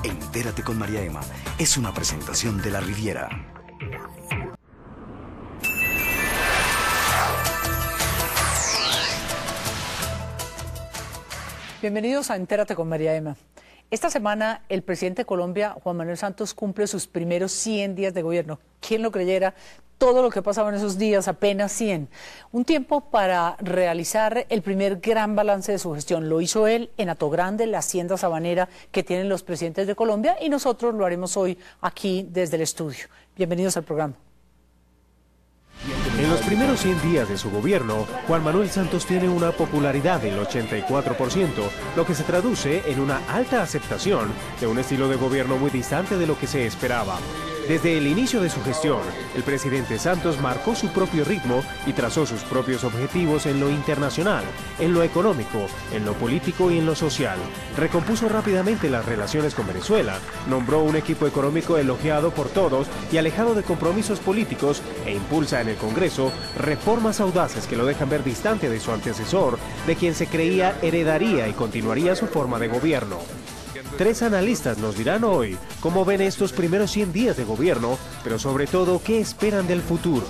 Entérate con María Emma es una presentación de La Riviera. Bienvenidos a Entérate con María Emma. Esta semana el presidente de Colombia, Juan Manuel Santos, cumple sus primeros 100 días de gobierno. ¿Quién lo creyera? Todo lo que pasaba en esos días, apenas 100. Un tiempo para realizar el primer gran balance de su gestión. Lo hizo él en Atogrande, la hacienda sabanera que tienen los presidentes de Colombia, y nosotros lo haremos hoy aquí desde el estudio. Bienvenidos al programa. En los primeros 100 días de su gobierno, Juan Manuel Santos tiene una popularidad del 84%, lo que se traduce en una alta aceptación de un estilo de gobierno muy distante de lo que se esperaba. Desde el inicio de su gestión, el presidente Santos marcó su propio ritmo y trazó sus propios objetivos en lo internacional, en lo económico, en lo político y en lo social. Recompuso rápidamente las relaciones con Venezuela, nombró un equipo económico elogiado por todos y alejado de compromisos políticos e impulsa en el Congreso reformas audaces que lo dejan ver distante de su antecesor, de quien se creía heredaría y continuaría su forma de gobierno. Tres analistas nos dirán hoy cómo ven estos primeros 100 días de gobierno, pero sobre todo, qué esperan del futuro.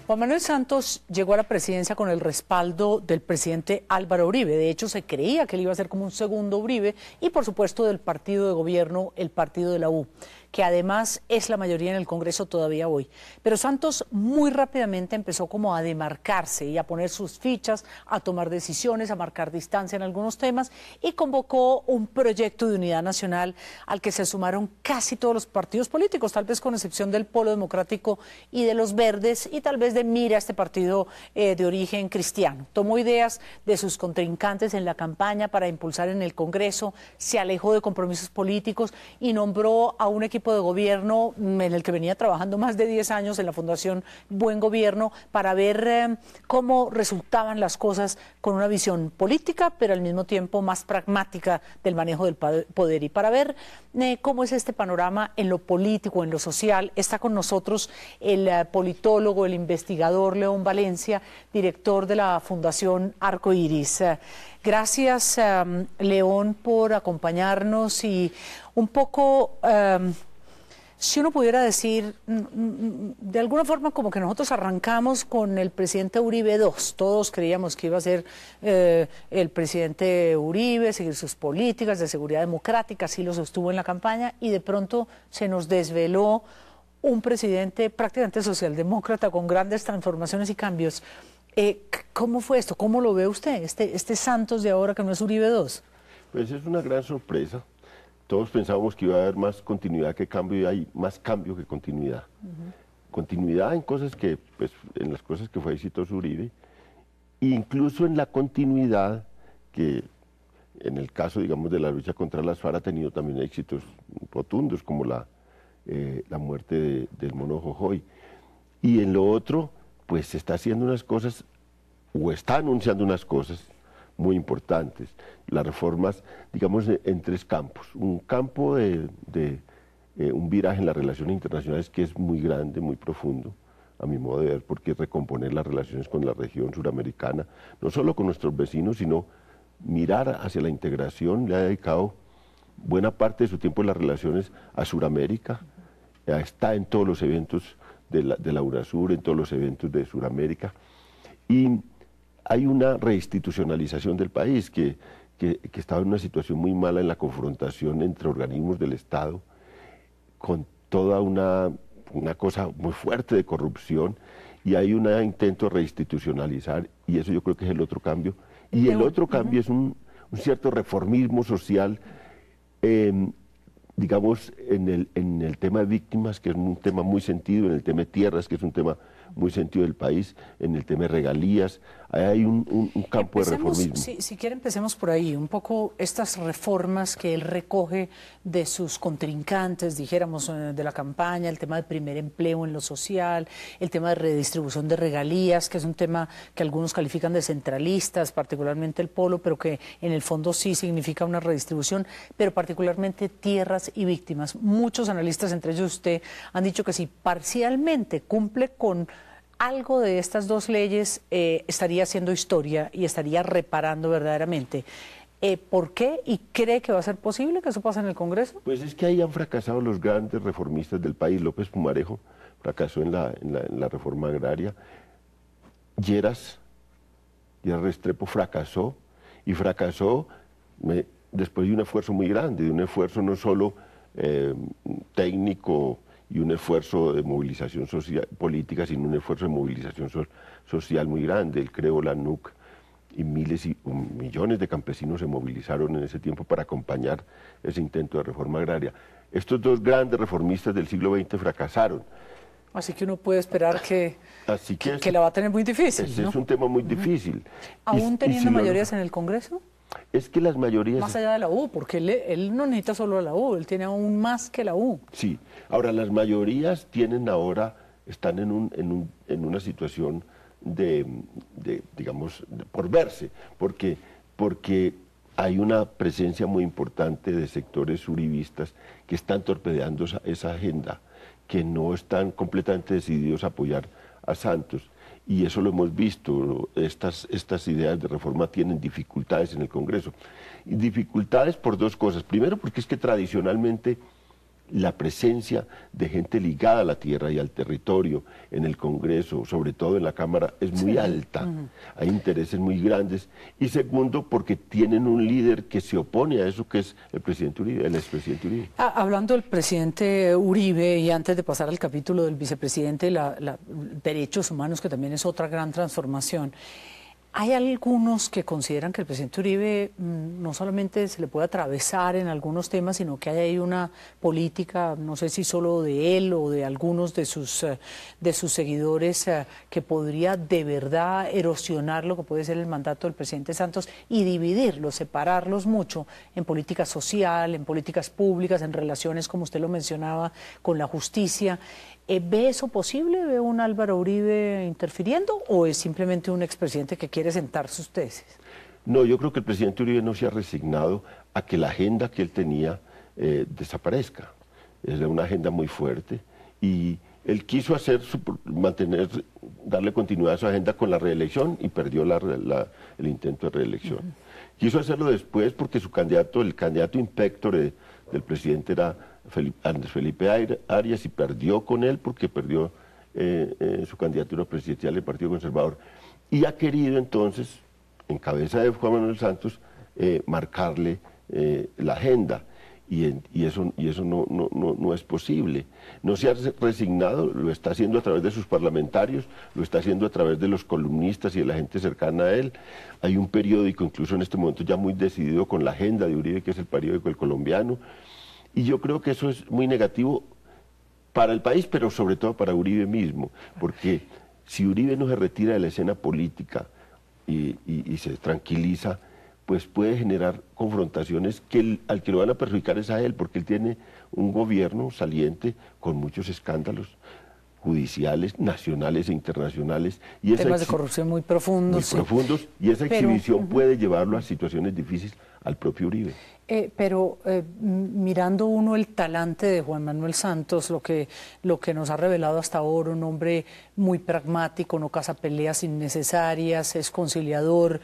Juan Manuel Santos llegó a la presidencia con el respaldo del presidente Álvaro Uribe. De hecho, se creía que él iba a ser como un segundo Uribe y, por supuesto, del partido de gobierno, el partido de la U, que además es la mayoría en el Congreso todavía hoy. Pero Santos muy rápidamente empezó como a demarcarse y a poner sus fichas, a tomar decisiones, a marcar distancia en algunos temas y convocó un proyecto de unidad nacional al que se sumaron casi todos los partidos políticos, tal vez con excepción del Polo Democrático y de los Verdes y tal vez de Mira, este partido de origen cristiano. Tomó ideas de sus contrincantes en la campaña para impulsar en el Congreso, se alejó de compromisos políticos y nombró a un equipo de gobierno en el que venía trabajando más de 10 años en la Fundación Buen Gobierno para ver cómo resultaban las cosas con una visión política, pero al mismo tiempo más pragmática del manejo del poder. Y para ver cómo es este panorama en lo político, en lo social, está con nosotros el politólogo, el investigador León Valencia, director de la Fundación Arco Iris. Gracias, León, por acompañarnos y un poco, si uno pudiera decir, de alguna forma como que nosotros arrancamos con el presidente Uribe II. Todos creíamos que iba a ser el presidente Uribe, seguir sus políticas de seguridad democrática, así lo sostuvo en la campaña, y de pronto se nos desveló un presidente prácticamente socialdemócrata con grandes transformaciones y cambios. ¿Cómo fue esto? ¿Cómo lo ve usted, este Santos de ahora que no es Uribe II? Pues es una gran sorpresa. Todos pensábamos que iba a haber más continuidad que cambio y hay más cambio que continuidad. Continuidad en cosas que, pues, en las cosas que fue exitoso Uribe, e incluso en la continuidad que en el caso, digamos, de la lucha contra las FARC ha tenido también éxitos rotundos, como la muerte del Mono Jojoy. Y en lo otro, pues se está haciendo unas cosas, o está anunciando unas cosas muy importantes. Las reformas, digamos, en tres campos. Un campo de un viraje en las relaciones internacionales que es muy grande, muy profundo, a mi modo de ver, porque es recomponer las relaciones con la región suramericana, no solo con nuestros vecinos, sino mirar hacia la integración. Le ha dedicado buena parte de su tiempo en las relaciones a Suramérica, está en todos los eventos de la UNASUR, en todos los eventos de Suramérica, y hay una reinstitucionalización del país que estaba en una situación muy mala en la confrontación entre organismos del Estado, con toda una cosa muy fuerte de corrupción, y hay un intento de reinstitucionalizar, y eso yo creo que es el otro cambio. Y el otro cambio es un cierto reformismo social, digamos, en el tema de víctimas, que es un tema muy sentido, en el tema de tierras, que es un tema muy sentido del país, en el tema de regalías. Hay un campo de reformismo. Si quiere, empecemos por ahí, un poco estas reformas que él recoge de sus contrincantes, dijéramos, de la campaña, el tema del primer empleo en lo social, el tema de redistribución de regalías, que es un tema que algunos califican de centralistas, particularmente el Polo, pero que en el fondo sí significa una redistribución, pero particularmente tierras y víctimas. Muchos analistas, entre ellos usted, han dicho que si parcialmente cumple con algo de estas dos leyes estaría haciendo historia y estaría reparando verdaderamente. ¿Por qué? ¿Y cree que va a ser posible que eso pase en el Congreso? Pues es que ahí han fracasado los grandes reformistas del país. López Pumarejo fracasó en la reforma agraria. Lleras Restrepo fracasó, y fracasó después de un esfuerzo muy grande, de un esfuerzo no solo técnico y un esfuerzo de movilización social, política, sino un esfuerzo de movilización social muy grande. Él creó la NUC y miles y millones de campesinos se movilizaron en ese tiempo para acompañar ese intento de reforma agraria. Estos dos grandes reformistas del siglo XX fracasaron. Así que uno puede esperar que la va a tener muy difícil, ¿no? Es un tema muy difícil. ¿Aún teniendo mayorías en el Congreso? Es que las mayorías... Más allá de la U, porque él no necesita solo a la U, él tiene aún más que la U. Sí, ahora las mayorías están en una situación digamos, por verse, porque hay una presencia muy importante de sectores uribistas que están torpedeando esa agenda, que no están completamente decididos a apoyar a Santos. Y eso lo hemos visto, estas ideas de reforma tienen dificultades en el Congreso. Y dificultades por dos cosas. Primero, porque es que tradicionalmente la presencia de gente ligada a la tierra y al territorio en el Congreso, sobre todo en la Cámara, es muy alta. Hay intereses muy grandes. Y segundo, porque tienen un líder que se opone a eso, que es el presidente Uribe, el expresidente Uribe. Hablando del presidente Uribe, y antes de pasar al capítulo del vicepresidente, derechos humanos, que también es otra gran transformación. Hay algunos que consideran que el presidente Uribe no solamente se le puede atravesar en algunos temas, sino que hay ahí una política, no sé si solo de él o de algunos de sus seguidores, que podría de verdad erosionar lo que puede ser el mandato del presidente Santos y dividirlos, separarlos mucho en política social, en políticas públicas, en relaciones, como usted lo mencionaba, con la justicia. ¿Ve eso posible? ¿Ve un Álvaro Uribe interfiriendo o es simplemente un expresidente que quiere sentar sus tesis? No, yo creo que el presidente Uribe no se ha resignado a que la agenda que él tenía desaparezca. Es una agenda muy fuerte y él quiso darle continuidad a su agenda con la reelección y perdió el intento de reelección. Quiso hacerlo después porque el candidato inspector del presidente era Andrés Felipe Arias y perdió con él porque perdió su candidatura presidencial del Partido Conservador. Y ha querido entonces, en cabeza de Juan Manuel Santos, marcarle la agenda. Y eso no es posible. No se ha resignado, lo está haciendo a través de sus parlamentarios, lo está haciendo a través de los columnistas y de la gente cercana a él. Hay un periódico, incluso en este momento ya muy decidido con la agenda de Uribe, que es el periódico El Colombiano. Y yo creo que eso es muy negativo para el país, pero sobre todo para Uribe mismo, porque si Uribe no se retira de la escena política y se tranquiliza, pues puede generar confrontaciones que al que lo van a perjudicar es a él, porque él tiene un gobierno saliente con muchos escándalos judiciales, nacionales e internacionales. Y temas de corrupción muy profundos. Muy profundos, y esa exhibición puede llevarlo a situaciones difíciles al propio Uribe. Mirando uno el talante de Juan Manuel Santos, lo que nos ha revelado hasta ahora, un hombre muy pragmático, no caza peleas innecesarias, es conciliador,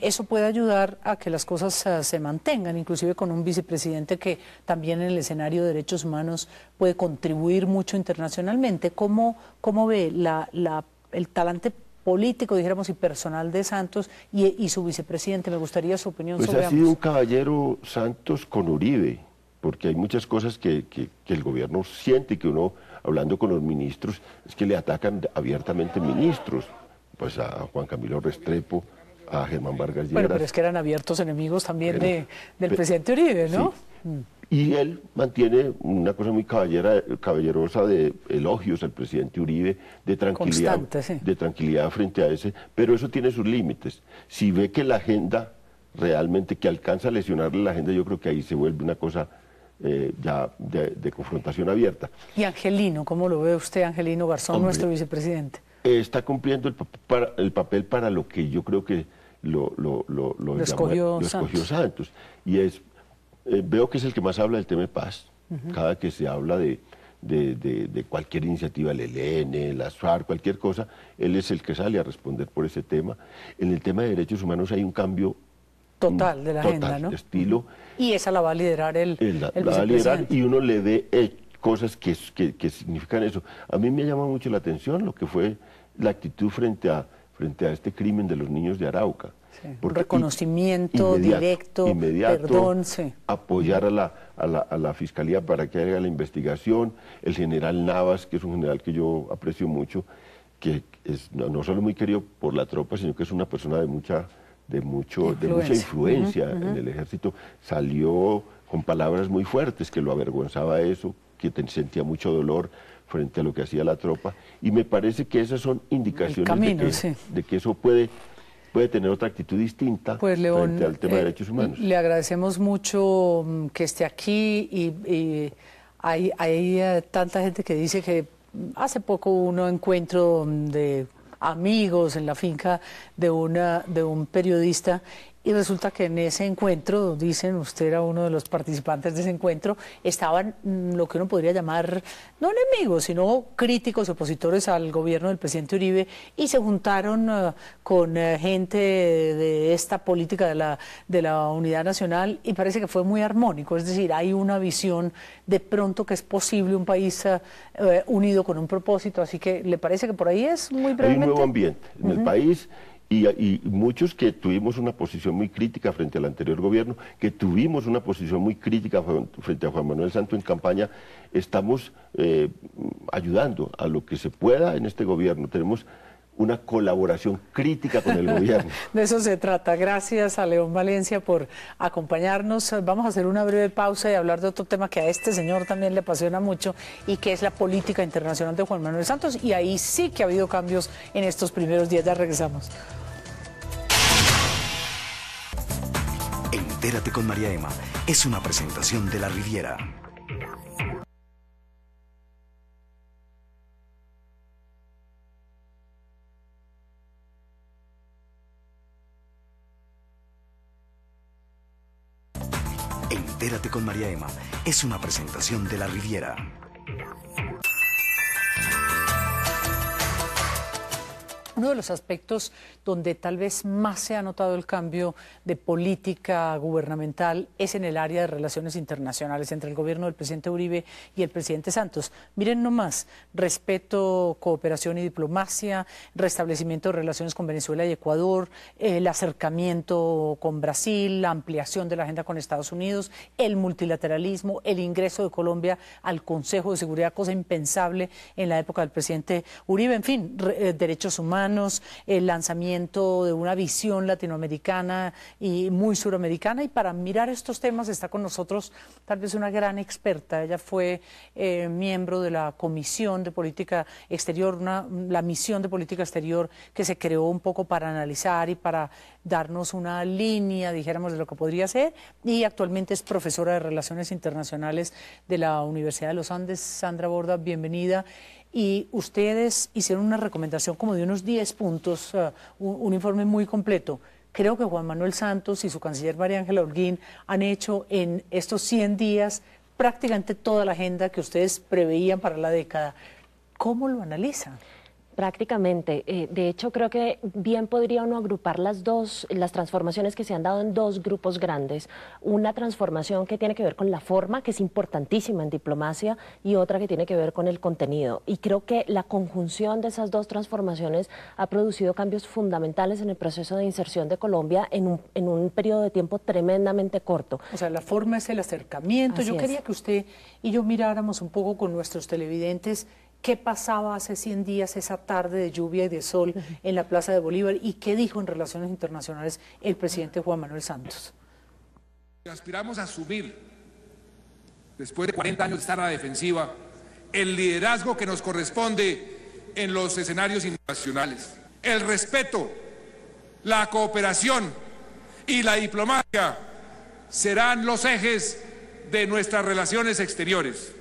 eso puede ayudar a que las cosas se mantengan, inclusive con un vicepresidente que también en el escenario de derechos humanos puede contribuir mucho internacionalmente. ¿Cómo ve el talante político, dijéramos, y personal de Santos y su vicepresidente? Me gustaría su opinión sobre ambos. Pues ha sido un caballero Santos con Uribe, porque hay muchas cosas que el gobierno siente, que uno, hablando con los ministros, es que le atacan abiertamente ministros, pues a Juan Camilo Restrepo, a Germán Vargas Lleras. Bueno, pero es que eran abiertos enemigos también del presidente Uribe, ¿no? Sí. Y él mantiene una cosa muy caballerosa de elogios al presidente Uribe, de tranquilidad, constante, sí, de tranquilidad frente a ese, pero eso tiene sus límites. Si ve que la agenda realmente, que alcanza a lesionarle la agenda, yo creo que ahí se vuelve una cosa ya de confrontación abierta. ¿Y Angelino, cómo lo ve usted, Angelino Garzón, hombre, nuestro vicepresidente? Está cumpliendo el papel para lo que yo creo que lo escogió Santos. Y veo que es el que más habla del tema de paz. Cada que se habla de de cualquier iniciativa, el ELN, la SUAR, cualquier cosa, él es el que sale a responder por ese tema. En el tema de derechos humanos hay un cambio total de la agenda, ¿no? De estilo. Y esa la va a liderar el la va a liderar y uno le ve cosas que significan eso. A mí me llama mucho la atención lo que fue la actitud frente a este crimen de los niños de Arauca. Sí, un reconocimiento directo, perdón, sí. Apoyar a la Fiscalía para que haga la investigación, el general Navas, que es un general que yo aprecio mucho, que es no solo muy querido por la tropa, sino que es una persona de mucha influencia en el ejército, salió con palabras muy fuertes que lo avergonzaba eso, que sentía mucho dolor frente a lo que hacía la tropa, y me parece que esas son indicaciones de que eso puede tener otra actitud distinta frente al tema de derechos humanos. Le agradecemos mucho que esté aquí y hay tanta gente que dice que hace poco hubo un encuentro de amigos en la finca de un periodista y resulta que en ese encuentro, dicen, usted era uno de los participantes de ese encuentro, estaban lo que uno podría llamar, no enemigos, sino críticos, opositores al gobierno del presidente Uribe, y se juntaron con gente de esta política de la unidad nacional, y parece que fue muy armónico, es decir, hay una visión de pronto que es posible un país unido con un propósito, así que ¿le parece que por ahí es muy brevemente? Hay un nuevo ambiente en el país. Y muchos que tuvimos una posición muy crítica frente al anterior gobierno, que tuvimos una posición muy crítica frente a Juan Manuel Santos en campaña, estamos ayudando a lo que se pueda en este gobierno. Tenemos una colaboración crítica con el gobierno. De eso se trata. Gracias a León Valencia por acompañarnos. Vamos a hacer una breve pausa y hablar de otro tema que a este señor también le apasiona mucho y que es la política internacional de Juan Manuel Santos. Y ahí sí que ha habido cambios en estos primeros días. Ya regresamos. Entérate con María Emma es una presentación de La Riviera. Entérate con María Emma es una presentación de La Riviera. Uno de los aspectos donde tal vez más se ha notado el cambio de política gubernamental es en el área de relaciones internacionales entre el gobierno del presidente Uribe y el presidente Santos. Miren nomás, respeto, cooperación y diplomacia, restablecimiento de relaciones con Venezuela y Ecuador, el acercamiento con Brasil, la ampliación de la agenda con Estados Unidos, el multilateralismo, el ingreso de Colombia al Consejo de Seguridad, cosa impensable en la época del presidente Uribe, en fin, derechos humanos, el lanzamiento de una visión latinoamericana y muy suramericana, y para mirar estos temas está con nosotros tal vez una gran experta. Ella fue miembro de la Comisión de Política Exterior, la misión de política exterior que se creó un poco para analizar y para darnos una línea, dijéramos, de lo que podría ser, y actualmente es profesora de Relaciones Internacionales de la Universidad de los Andes. Sandra Borda, bienvenida. Y ustedes hicieron una recomendación como de unos 10 puntos, un informe muy completo. Creo que Juan Manuel Santos y su canciller María Ángela Holguín han hecho en estos 100 días prácticamente toda la agenda que ustedes preveían para la década. ¿Cómo lo analizan? Prácticamente. De hecho, creo que bien podría uno agrupar las transformaciones que se han dado en dos grupos grandes. Una transformación que tiene que ver con la forma, que es importantísima en diplomacia, y otra que tiene que ver con el contenido. Y creo que la conjunción de esas dos transformaciones ha producido cambios fundamentales en el proceso de inserción de Colombia en un periodo de tiempo tremendamente corto. O sea, la forma es el acercamiento. Así Yo quería que usted y yo miráramos un poco con nuestros televidentes qué pasaba hace 100 días, esa tarde de lluvia y de sol en la Plaza de Bolívar, y qué dijo en Relaciones Internacionales el presidente Juan Manuel Santos. Aspiramos a asumir, después de 40 años de estar a la defensiva, el liderazgo que nos corresponde en los escenarios internacionales. El respeto, la cooperación y la diplomacia serán los ejes de nuestras relaciones exteriores.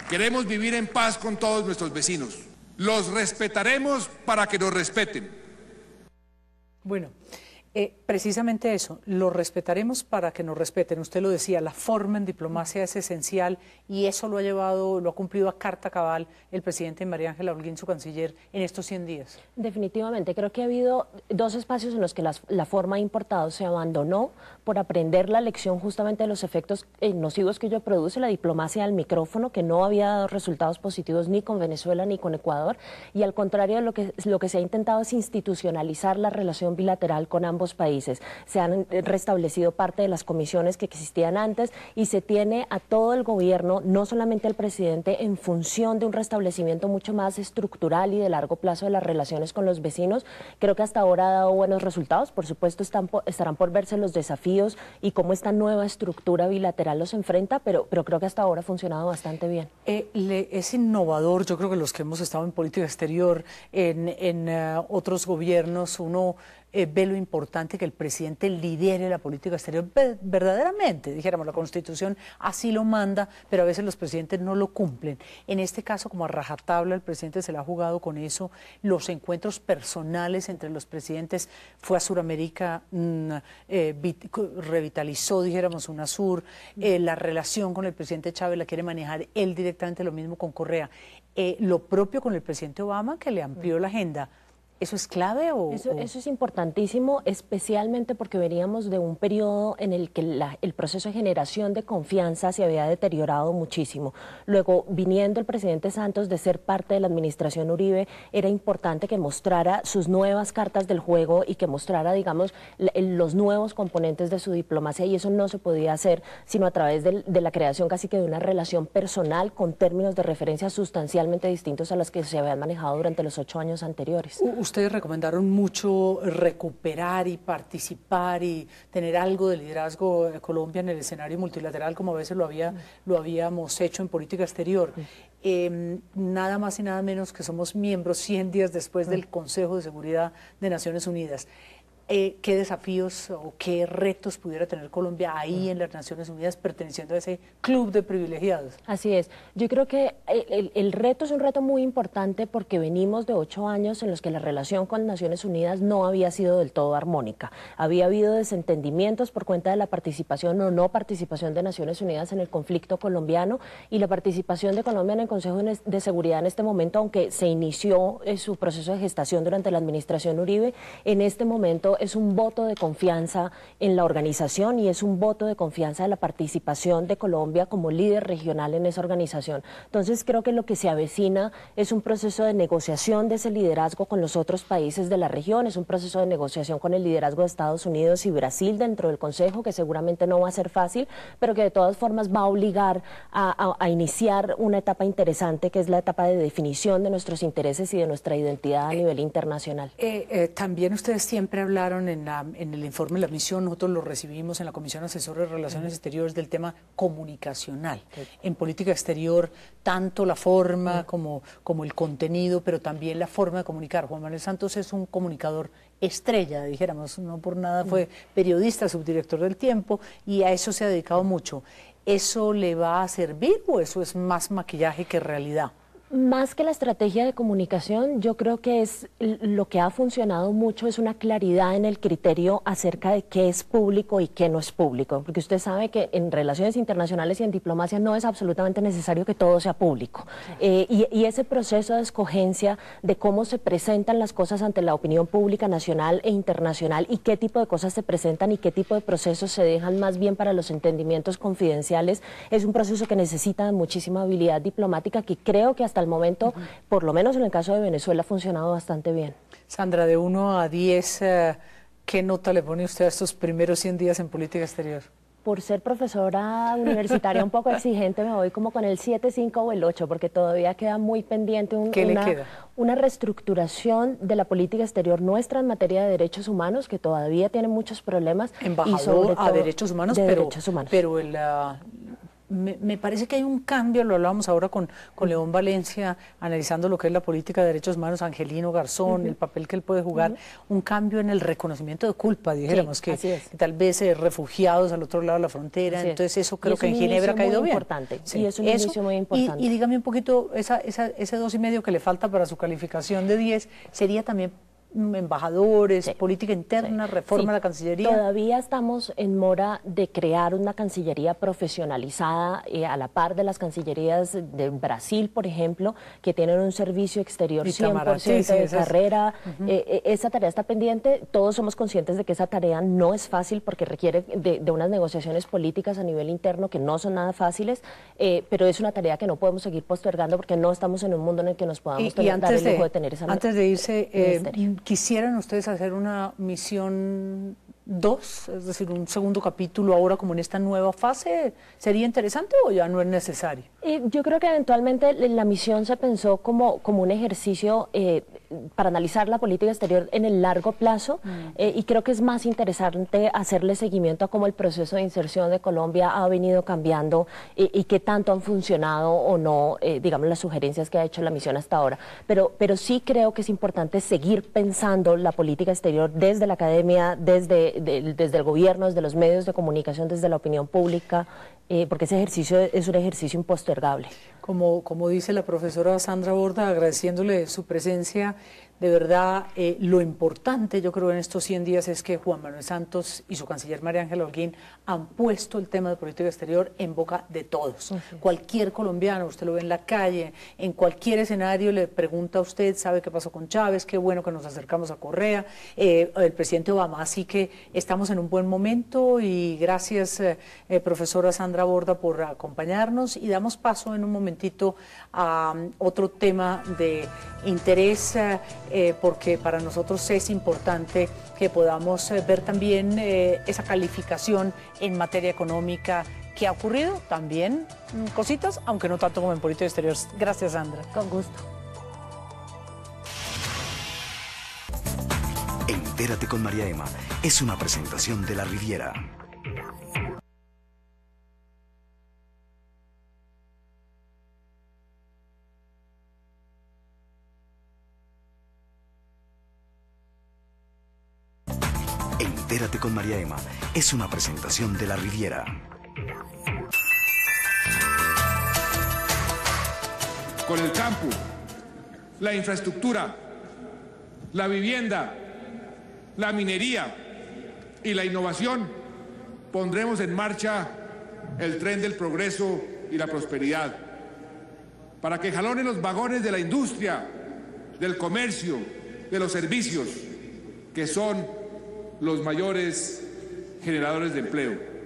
Queremos vivir en paz con todos nuestros vecinos. Los respetaremos para que nos respeten. Bueno, Precisamente eso, lo respetaremos para que nos respeten. Usted lo decía, la forma en diplomacia es esencial y eso lo ha cumplido a carta cabal el presidente María Ángela Holguín, su canciller, en estos 100 días. Definitivamente, creo que ha habido dos espacios en los que la forma ha importado, se abandonó por aprender la lección justamente de los efectos nocivos que ello produce, la diplomacia al micrófono, que no había dado resultados positivos ni con Venezuela ni con Ecuador, y al contrario, lo que se ha intentado es institucionalizar la relación bilateral con ambos países. Se han restablecido parte de las comisiones que existían antes y se tiene a todo el gobierno, no solamente al presidente, en función de un restablecimiento mucho más estructural y de largo plazo de las relaciones con los vecinos. Creo que hasta ahora ha dado buenos resultados. Por supuesto estarán por verse los desafíos y cómo esta nueva estructura bilateral los enfrenta, pero creo que hasta ahora ha funcionado bastante bien. Es innovador. Yo creo que los que hemos estado en política exterior, en otros gobiernos, uno ve lo importante que el presidente lidere la política exterior verdaderamente. Dijéramos, la Constitución así lo manda, pero a veces los presidentes no lo cumplen. En este caso, como a rajatabla, el presidente se la ha jugado con eso. Los encuentros personales entre los presidentes, fue a Suramérica, revitalizó, dijéramos, UNASUR, la relación con el presidente Chávez la quiere manejar él directamente, lo mismo con Correa. Lo propio con el presidente Obama, que le amplió la agenda. ¿Eso es clave o...? Eso es importantísimo, especialmente porque veníamos de un periodo en el que el proceso de generación de confianza se había deteriorado muchísimo. Luego, viniendo el presidente Santos de ser parte de la administración Uribe, era importante que mostrara sus nuevas cartas del juego y que mostrara, digamos, los nuevos componentes de su diplomacia, y eso no se podía hacer sino a través de la creación casi que de una relación personal con términos de referencia sustancialmente distintos a los que se habían manejado durante los 8 años anteriores. Ustedes recomendaron mucho recuperar y participar y tener algo de liderazgo de Colombia en el escenario multilateral, como a veces lo habíamos hecho en política exterior. Nada más y nada menos que somos miembros 100 días después del Consejo de Seguridad de Naciones Unidas. ¿Qué desafíos o qué retos pudiera tener Colombia ahí en las Naciones Unidas perteneciendo a ese club de privilegiados? Así es. Yo creo que el reto es un reto muy importante porque venimos de 8 años en los que la relación con Naciones Unidas no había sido del todo armónica. Había habido desentendimientos por cuenta de la participación o no participación de Naciones Unidas en el conflicto colombiano, y la participación de Colombia en el Consejo de Seguridad en este momento, aunque se inició su proceso de gestación durante la administración Uribe, en este momento es un voto de confianza en la organización y es un voto de confianza de la participación de Colombia como líder regional en esa organización. Entonces creo que lo que se avecina es un proceso de negociación de ese liderazgo con los otros países de la región, es un proceso de negociación con el liderazgo de Estados Unidos y Brasil dentro del Consejo, que seguramente no va a ser fácil, pero que de todas formas va a obligar a iniciar una etapa interesante, que es la etapa de definición de nuestros intereses y de nuestra identidad a nivel internacional. También ustedes siempre hablaron en el informe de la misión, nosotros lo recibimos en la Comisión Asesora de Relaciones Exteriores, del tema comunicacional. En política exterior, tanto la forma como el contenido, pero también la forma de comunicar. Juan Manuel Santos es un comunicador estrella, dijéramos, no por nada fue periodista, subdirector del Tiempo, y a eso se ha dedicado mucho. ¿Eso le va a servir o eso es más maquillaje que realidad? Más que la estrategia de comunicación, yo creo que lo que ha funcionado mucho es una claridad en el criterio acerca de qué es público y qué no es público, porque usted sabe que en relaciones internacionales y en diplomacia no es absolutamente necesario que todo sea público. Y ese proceso de escogencia de cómo se presentan las cosas ante la opinión pública nacional e internacional y qué tipo de cosas se presentan y qué tipo de procesos se dejan más bien para los entendimientos confidenciales, es un proceso que necesita muchísima habilidad diplomática, que creo que hasta el momento, por lo menos en el caso de Venezuela, ha funcionado bastante bien. Sandra, de 1 a 10, ¿qué nota le pone usted a estos primeros 100 días en política exterior? Por ser profesora universitaria un poco exigente, me voy como con el 7, 5 o el 8, porque todavía queda muy pendiente una reestructuración de la política exterior nuestra en materia de derechos humanos, que todavía tiene muchos problemas. Embajador y sobre todo a derechos humanos, pero me parece que hay un cambio, lo hablábamos ahora con León Valencia, analizando lo que es la política de derechos humanos, Angelino Garzón, el papel que él puede jugar, un cambio en el reconocimiento de culpa, dijéramos, que tal vez refugiados al otro lado de la frontera, entonces eso creo que en Ginebra ha caído bien. Sí, es un inicio muy importante. Y dígame un poquito, ese 2,5 que le falta para su calificación de 10, sería también embajadores, Sí. política interna, Sí. reforma Sí. de la Cancillería. Todavía estamos en mora de crear una Cancillería profesionalizada a la par de las Cancillerías de Brasil, por ejemplo, que tienen un servicio exterior Itamaraty, 100% de sí, esas. carrera. Esa tarea está pendiente. Todos somos conscientes de que esa tarea no es fácil porque requiere de unas negociaciones políticas a nivel interno que no son nada fáciles, pero es una tarea que no podemos seguir postergando porque no estamos en un mundo en el que nos podamos dar el lujo de tener esa antes de irse, ministerio. ¿quisieran ustedes hacer una misión 2, es decir, un segundo capítulo ahora como en esta nueva fase? ¿Sería interesante o ya no es necesario? Yo creo que eventualmente la misión se pensó como un ejercicio para analizar la política exterior en el largo plazo y creo que es más interesante hacerle seguimiento a cómo el proceso de inserción de Colombia ha venido cambiando y qué tanto han funcionado o no, digamos, las sugerencias que ha hecho la misión hasta ahora. Pero sí creo que es importante seguir pensando la política exterior desde la academia, desde el gobierno, desde los medios de comunicación, desde la opinión pública, porque ese ejercicio es un ejercicio impostergable. Como dice la profesora Sandra Borda, agradeciéndole su presencia, de verdad, lo importante yo creo en estos 100 días es que Juan Manuel Santos y su canciller María Ángela Holguín han puesto el tema de política exterior en boca de todos. Cualquier colombiano, usted lo ve en la calle, en cualquier escenario le pregunta a usted, ¿sabe qué pasó con Chávez? Qué bueno que nos acercamos a Correa, el presidente Obama. Así que estamos en un buen momento y gracias, profesora Sandra Borda, por acompañarnos y damos paso en un momentito a otro tema de interés, porque para nosotros es importante que podamos ver también esa calificación en materia económica que ha ocurrido, también cositas, aunque no tanto como en política exterior. Gracias, Sandra. Con gusto. Entérate con María Emma es una presentación de La Riviera. Entérate con María Emma es una presentación de La Riviera. Con el campo, la infraestructura, la vivienda, la minería y la innovación, pondremos en marcha el tren del progreso y la prosperidad, para que jalonen los vagones de la industria, del comercio, de los servicios, que son los mayores generadores de empleo.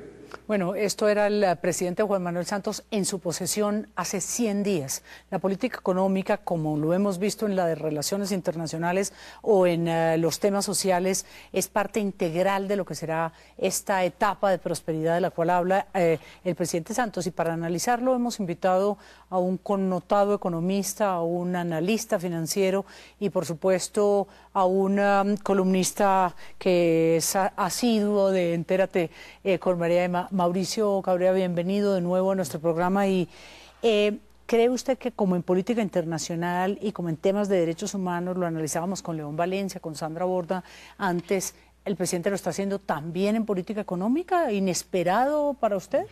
Bueno, esto era el presidente Juan Manuel Santos en su posesión hace 100 días. La política económica, como lo hemos visto en la de relaciones internacionales o en los temas sociales, es parte integral de lo que será esta etapa de prosperidad de la cual habla el presidente Santos. Y para analizarlo hemos invitado a un connotado economista, a un analista financiero y, por supuesto, a un columnista que es asiduo de Entérate con María Emma. Mauricio Cabrera, bienvenido de nuevo a nuestro programa. Y ¿cree usted que como en política internacional y como en temas de derechos humanos, lo analizábamos con León Valencia, con Sandra Borda antes, el presidente lo está haciendo también en política económica? ¿Inesperado para usted?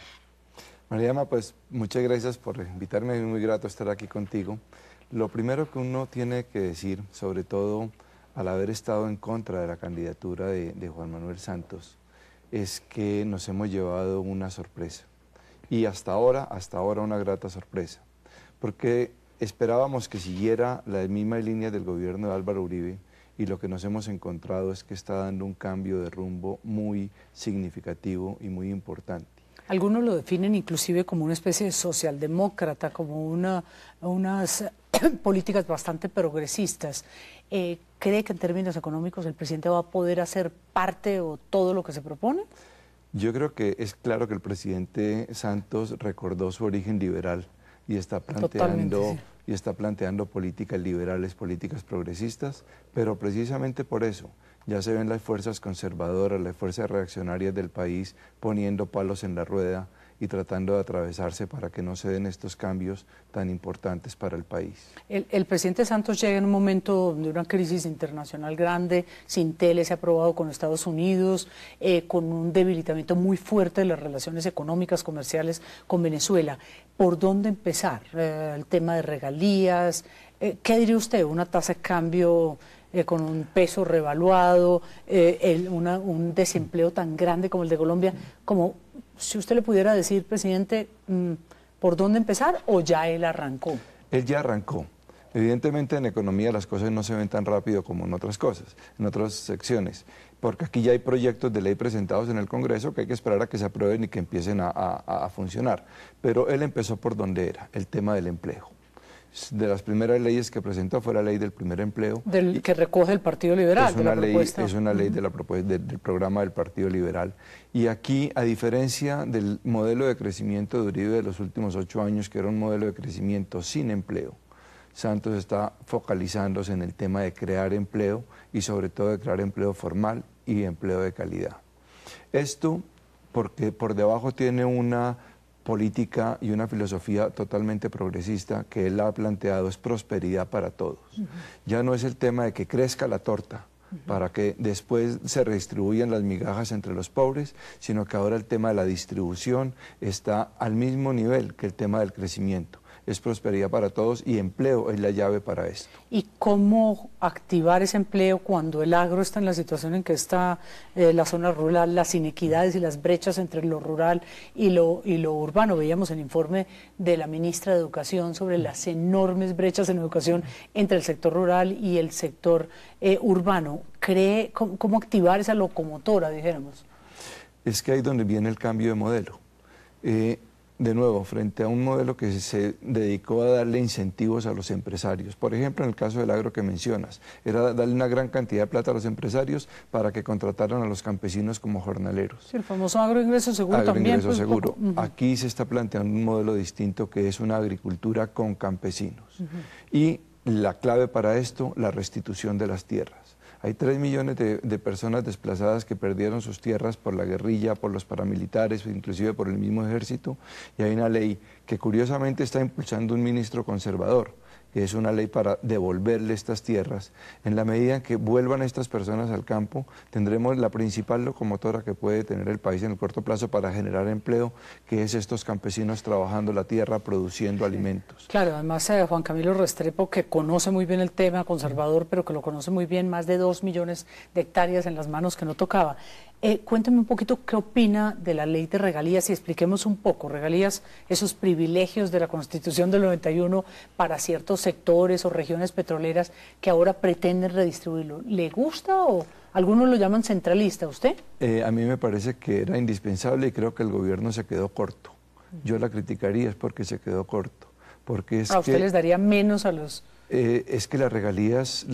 María Emma, pues muchas gracias por invitarme, es muy grato estar aquí contigo. Lo primero que uno tiene que decir, sobre todo al haber estado en contra de la candidatura de Juan Manuel Santos, es que nos hemos llevado una sorpresa. Y hasta ahora una grata sorpresa. Porque esperábamos que siguiera la misma línea del gobierno de Álvaro Uribe y lo que nos hemos encontrado es que está dando un cambio de rumbo muy significativo y muy importante. Algunos lo definen inclusive como una especie de socialdemócrata, como unas políticas bastante progresistas. ¿Cree que en términos económicos el presidente va a poder hacer parte o todo lo que se propone? Yo creo que es claro que el presidente Santos recordó su origen liberal y está planteando políticas liberales, políticas progresistas, pero precisamente por eso ya se ven las fuerzas conservadoras, las fuerzas reaccionarias del país poniendo palos en la rueda y tratando de atravesarse para que no se den estos cambios tan importantes para el país. El presidente Santos llega en un momento de una crisis internacional grande, Sintele se ha aprobado con Estados Unidos, con un debilitamiento muy fuerte de las relaciones económicas, comerciales con Venezuela. ¿Por dónde empezar? El tema de regalías, ¿qué diría usted? ¿Una tasa de cambio con un peso revaluado, un desempleo tan grande como el de Colombia, como si usted le pudiera decir, presidente, ¿por dónde empezar o ya él arrancó? Él ya arrancó. Evidentemente en economía las cosas no se ven tan rápido como en otras cosas, en otras secciones, porque aquí ya hay proyectos de ley presentados en el Congreso que hay que esperar a que se aprueben y que empiecen a funcionar. Pero él empezó por donde era, el tema del empleo. De las primeras leyes que presentó fue la ley del primer empleo. Que recoge el Partido Liberal, es una ley del programa del Partido Liberal. Y aquí, a diferencia del modelo de crecimiento de Uribe de los últimos 8 años, que era un modelo de crecimiento sin empleo, Santos está focalizándose en el tema de crear empleo y sobre todo de crear empleo formal y empleo de calidad. Esto porque por debajo tiene una política y una filosofía totalmente progresista que él ha planteado, es prosperidad para todos. Ya no es el tema de que crezca la torta para que después se redistribuyan las migajas entre los pobres, sino que ahora el tema de la distribución está al mismo nivel que el tema del crecimiento. Es prosperidad para todos y empleo es la llave para esto. ¿Y cómo activar ese empleo cuando el agro está en la situación en que está la zona rural, las inequidades y las brechas entre lo rural y lo urbano? Veíamos el informe de la ministra de Educación sobre las enormes brechas en educación entre el sector rural y el sector urbano. ¿Cómo activar esa locomotora, dijéramos? Es que ahí es donde viene el cambio de modelo. De nuevo, frente a un modelo que se dedicó a darle incentivos a los empresarios. Por ejemplo, en el caso del agro que mencionas, era darle una gran cantidad de plata a los empresarios para que contrataran a los campesinos como jornaleros. Sí, el famoso agroingreso seguro también. Agroingreso seguro. Aquí se está planteando un modelo distinto que es una agricultura con campesinos. Y la clave para esto, la restitución de las tierras. Hay 3 millones de personas desplazadas que perdieron sus tierras por la guerrilla, por los paramilitares, inclusive por el mismo ejército, y hay una ley que curiosamente está impulsando un ministro conservador, que es una ley para devolverle estas tierras. En la medida en que vuelvan estas personas al campo, tendremos la principal locomotora que puede tener el país en el corto plazo para generar empleo, que es estos campesinos trabajando la tierra, produciendo alimentos. Claro, además Juan Camilo Restrepo, que conoce muy bien el tema conservador, pero que lo conoce muy bien, más de 2 millones de hectáreas en las manos que no tocaba. Cuénteme un poquito qué opina de la ley de regalías y expliquemos un poco, regalías, esos privilegios de la Constitución del 91 para ciertos sectores o regiones petroleras que ahora pretenden redistribuirlo. ¿Le gusta o algunos lo llaman centralista? ¿Usted? A mí me parece que era indispensable y creo que el gobierno se quedó corto. Yo la criticaría es porque se quedó corto. Porque ¿A usted les daría menos a los...? Es que las regalías,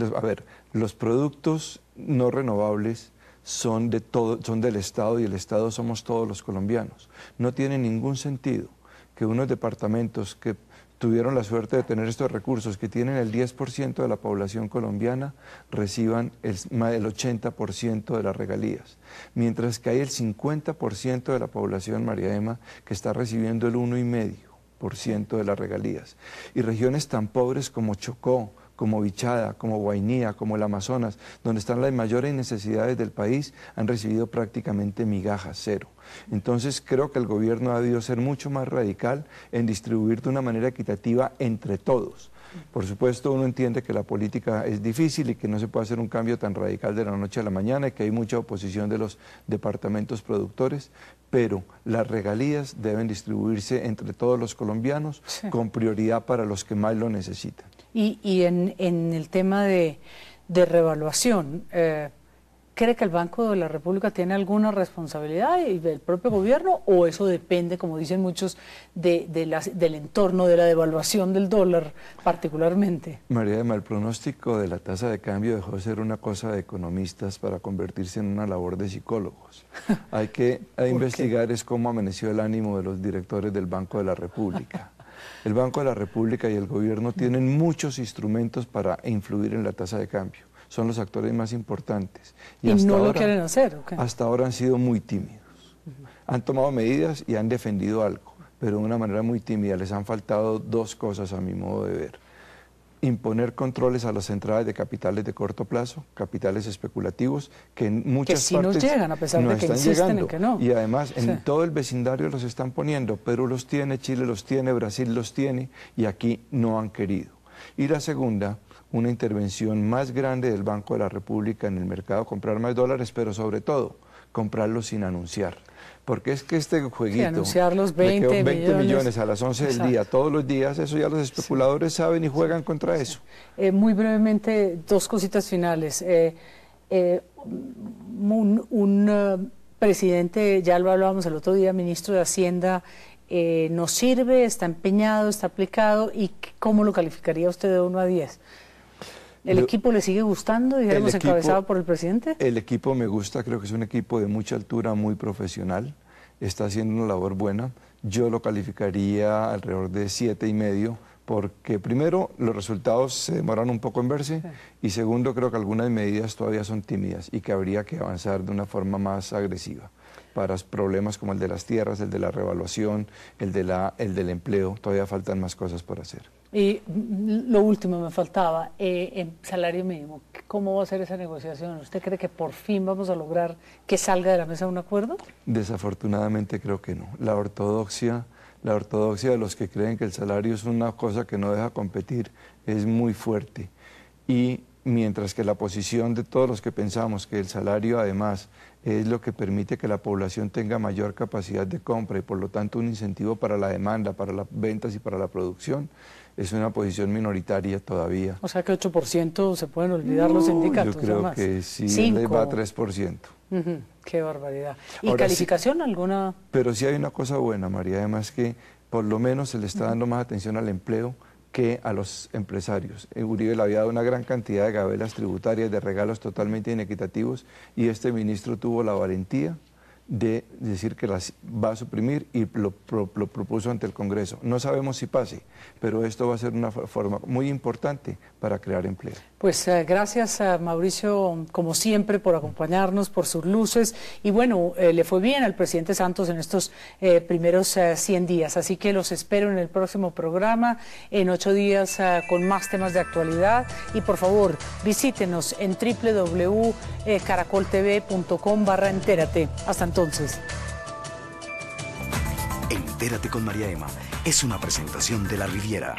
los productos no renovables son del Estado y el Estado somos todos los colombianos. No tiene ningún sentido que unos departamentos que tuvieron la suerte de tener estos recursos, que tienen el 10% de la población colombiana, reciban el 80% de las regalías, mientras que hay el 50% de la población, María Emma, que está recibiendo el 1,5% de las regalías. Y regiones tan pobres como Chocó, como Vichada, como Guainía, como el Amazonas, donde están las mayores necesidades del país, han recibido prácticamente migajas, cero. Entonces creo que el gobierno ha debido ser mucho más radical en distribuir de una manera equitativa entre todos. Por supuesto, uno entiende que la política es difícil y que no se puede hacer un cambio tan radical de la noche a la mañana y que hay mucha oposición de los departamentos productores, pero las regalías deben distribuirse entre todos los colombianos con prioridad para los que más lo necesitan. Y en el tema de revaluación, ¿cree que el Banco de la República tiene alguna responsabilidad y del propio gobierno o eso depende, como dicen muchos, del entorno, de la devaluación del dólar particularmente? María Emma, el pronóstico de la tasa de cambio dejó de ser una cosa de economistas para convertirse en una labor de psicólogos. Hay que investigar es cómo amaneció el ánimo de los directores del Banco de la República. El Banco de la República y el gobierno tienen muchos instrumentos para influir en la tasa de cambio. Son los actores más importantes. ¿Y hasta no ahora, lo quieren hacer? ¿O qué? Hasta ahora han sido muy tímidos. Han tomado medidas y han defendido algo, pero de una manera muy tímida. Les han faltado 2 cosas a mi modo de ver. Imponer controles a las entradas de capitales de corto plazo, capitales especulativos, que en muchas sí partes nos llegan, a pesar de que insisten en que no. Y además en todo el vecindario los están poniendo. Perú los tiene, Chile los tiene, Brasil los tiene, y aquí no han querido. Y la segunda, una intervención más grande del Banco de la República en el mercado, comprar más dólares, pero sobre todo comprarlos sin anunciar. Porque es que este jueguito, anunciar los 20 millones a las 11 del día, todos los días, eso ya los especuladores saben y juegan contra eso. Muy brevemente, dos cositas finales. Un presidente, ya lo hablábamos el otro día, ministro de Hacienda, ¿nos sirve, está empeñado, está aplicado? ¿Y cómo lo calificaría usted de 1 a 10? ¿El equipo le sigue gustando, dijéramos, encabezado por el presidente? El equipo me gusta, creo que es un equipo de mucha altura, muy profesional, está haciendo una labor buena. Yo lo calificaría alrededor de 7,5, porque primero los resultados se demoran un poco en verse, y segundo creo que algunas medidas todavía son tímidas y que habría que avanzar de una forma más agresiva para problemas como el de las tierras, el de la revaluación, el del empleo. Todavía faltan más cosas por hacer. Y lo último me faltaba, en salario mínimo, ¿cómo va a ser esa negociación? ¿Usted cree que por fin vamos a lograr que salga de la mesa un acuerdo? Desafortunadamente creo que no. La ortodoxia de los que creen que el salario es una cosa que no deja competir es muy fuerte. Y mientras que la posición de todos los que pensamos que el salario además es lo que permite que la población tenga mayor capacidad de compra y por lo tanto un incentivo para la demanda, para las ventas y para la producción, es una posición minoritaria todavía. O sea que 8% se pueden olvidar los sindicatos. Yo creo que sí, les va a 3%. Qué barbaridad. ¿Y ahora, calificación alguna? Pero sí hay una cosa buena, María, además que por lo menos se le está dando más atención al empleo que a los empresarios. Uribe le había dado una gran cantidad de gabelas tributarias, de regalos totalmente inequitativos, y este ministro tuvo la valentía de decir que las va a suprimir y lo propuso ante el Congreso. No sabemos si pase, pero esto va a ser una forma muy importante para crear empleo. Pues gracias a Mauricio, como siempre, por acompañarnos, por sus luces, y bueno, le fue bien al presidente Santos en estos primeros 100 días, así que los espero en el próximo programa, en 8 días con más temas de actualidad, y por favor, visítenos en www.caracoltv.com/entérate. Hasta entonces. Entérate con María Emma es una presentación de La Riviera.